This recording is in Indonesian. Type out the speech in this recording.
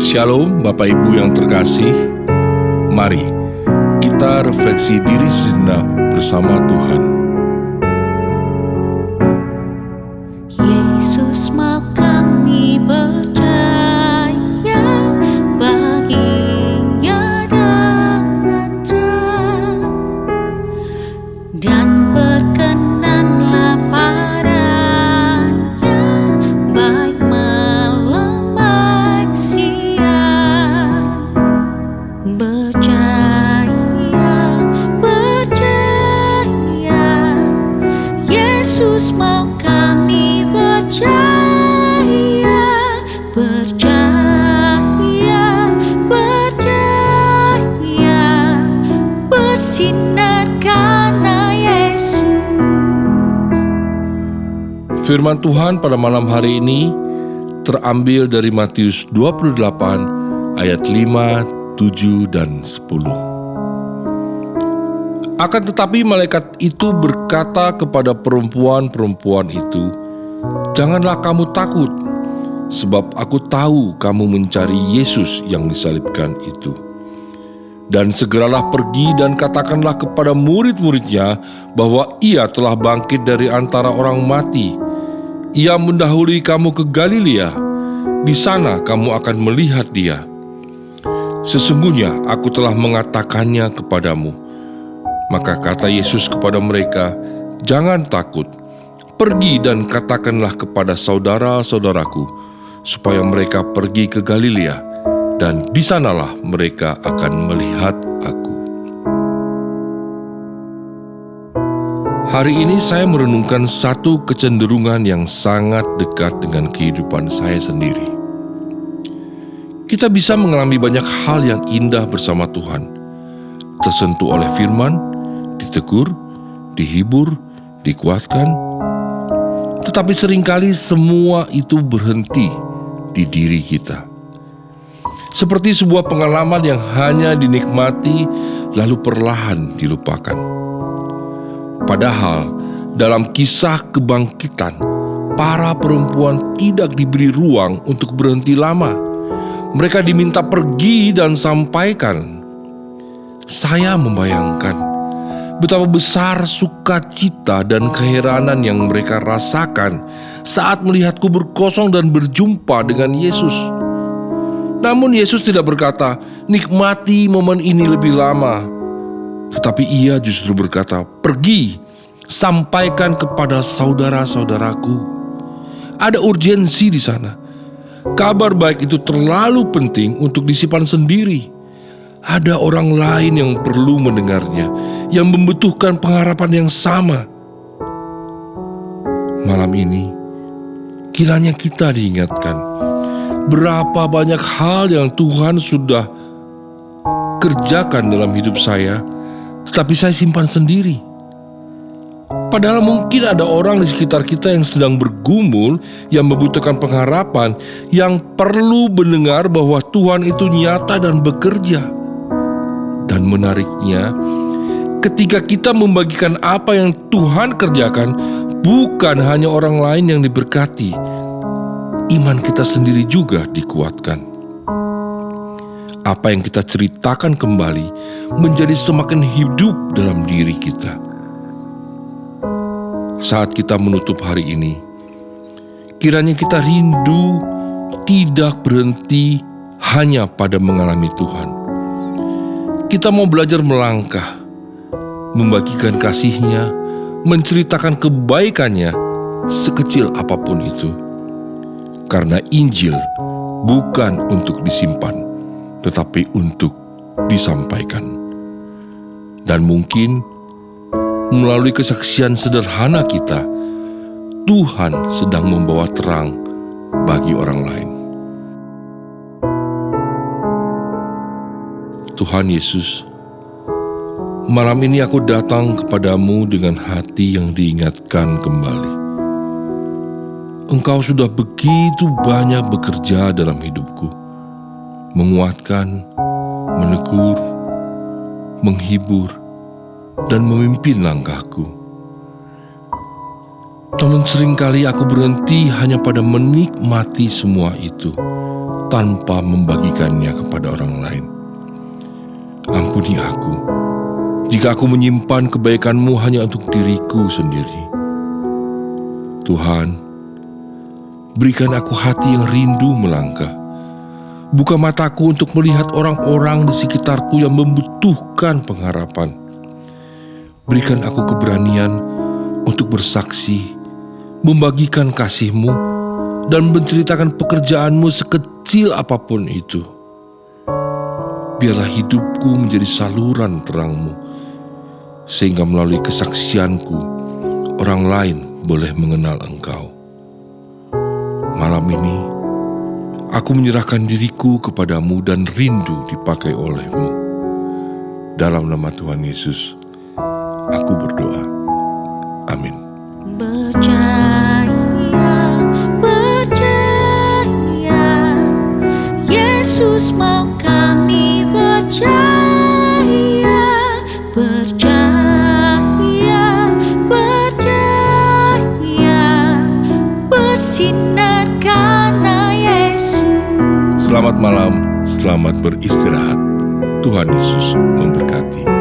Shalom Bapak Ibu yang terkasih. Mari kita refleksi diri sejenak bersama Tuhan. Yesus mau kami percaya baginya dengan terang, dan berkenanlah padanya baik malam baik siang. Percaya, Yesus mau kami percaya, bersinar karena Yesus. Firman Tuhan pada malam hari ini terambil dari Matius 28 ayat 5, 7, dan 10. Akan tetapi malaikat itu berkata kepada perempuan-perempuan itu, "Janganlah kamu takut, sebab aku tahu kamu mencari Yesus yang disalibkan itu. Dan segeralah pergi dan katakanlah kepada murid-muridnya bahwa ia telah bangkit dari antara orang mati. Ia mendahului kamu ke Galilea. Di sana kamu akan melihat dia. Sesungguhnya aku telah mengatakannya kepadamu." Maka kata Yesus kepada mereka, "Jangan takut. Pergi dan katakanlah kepada saudara-saudaraku, supaya mereka pergi ke Galilea, dan di sanalah mereka akan melihat aku." Hari ini saya merenungkan satu kecenderungan yang sangat dekat dengan kehidupan saya sendiri. Kita bisa mengalami banyak hal yang indah bersama Tuhan, tersentuh oleh firman, ditegur, dihibur, dikuatkan. Tetapi seringkali semua itu berhenti di diri kita. Seperti sebuah pengalaman yang hanya dinikmati lalu perlahan dilupakan. Padahal dalam kisah kebangkitan, para perempuan tidak diberi ruang untuk berhenti lama. Mereka diminta pergi dan sampaikan. Saya membayangkan betapa besar sukacita dan keheranan yang mereka rasakan saat melihat kubur kosong dan berjumpa dengan Yesus. Namun Yesus tidak berkata, "Nikmati momen ini lebih lama." Tetapi ia justru berkata, "Pergi, sampaikan kepada saudara-saudaraku." Ada urgensi di sana. Kabar baik itu terlalu penting untuk disimpan sendiri. Ada orang lain yang perlu mendengarnya, yang membutuhkan pengharapan yang sama. Malam ini, kiranya kita diingatkan berapa banyak hal yang Tuhan sudah kerjakan dalam hidup saya, tetapi saya simpan sendiri. Padahal mungkin ada orang di sekitar kita yang sedang bergumul, yang membutuhkan pengharapan, yang perlu mendengar bahwa Tuhan itu nyata dan bekerja. Dan menariknya, ketika kita membagikan apa yang Tuhan kerjakan, bukan hanya orang lain yang diberkati, iman kita sendiri juga dikuatkan. Apa yang kita ceritakan kembali menjadi semakin hidup dalam diri kita. Saat kita menutup hari ini, kiranya kita rindu tidak berhenti hanya pada mengalami Tuhan. Kita mau belajar melangkah, membagikan kasih-Nya, menceritakan kebaikannya sekecil apapun itu. Karena Injil bukan untuk disimpan, tetapi untuk disampaikan. Dan mungkin melalui kesaksian sederhana kita, Tuhan sedang membawa terang bagi orang lain. Tuhan Yesus, malam ini aku datang kepadamu dengan hati yang diingatkan kembali. Engkau sudah begitu banyak bekerja dalam hidupku, menguatkan, menegur, menghibur, dan memimpin langkahku. Namun seringkali aku berhenti hanya pada menikmati semua itu, tanpa membagikannya kepada orang lain. Ampuni aku jika aku menyimpan kebaikan-Mu hanya untuk diriku sendiri. Tuhan, berikan aku hati yang rindu melangkah. Buka mataku untuk melihat orang-orang di sekitarku yang membutuhkan pengharapan. Berikan aku keberanian untuk bersaksi, membagikan kasih-Mu, dan menceritakan pekerjaan-Mu sekecil apapun itu. Biarlah hidupku menjadi saluran terang-Mu, sehingga melalui kesaksianku, orang lain boleh mengenal Engkau. Malam ini, aku menyerahkan diriku kepadamu dan rindu dipakai oleh-Mu. Dalam nama Tuhan Yesus, aku berdoa. Amin. Percaya, percaya, Yesus mau kami percaya. Percaya, percaya, bersinar karena Yesus. Selamat malam, selamat beristirahat. Tuhan Yesus memberkati.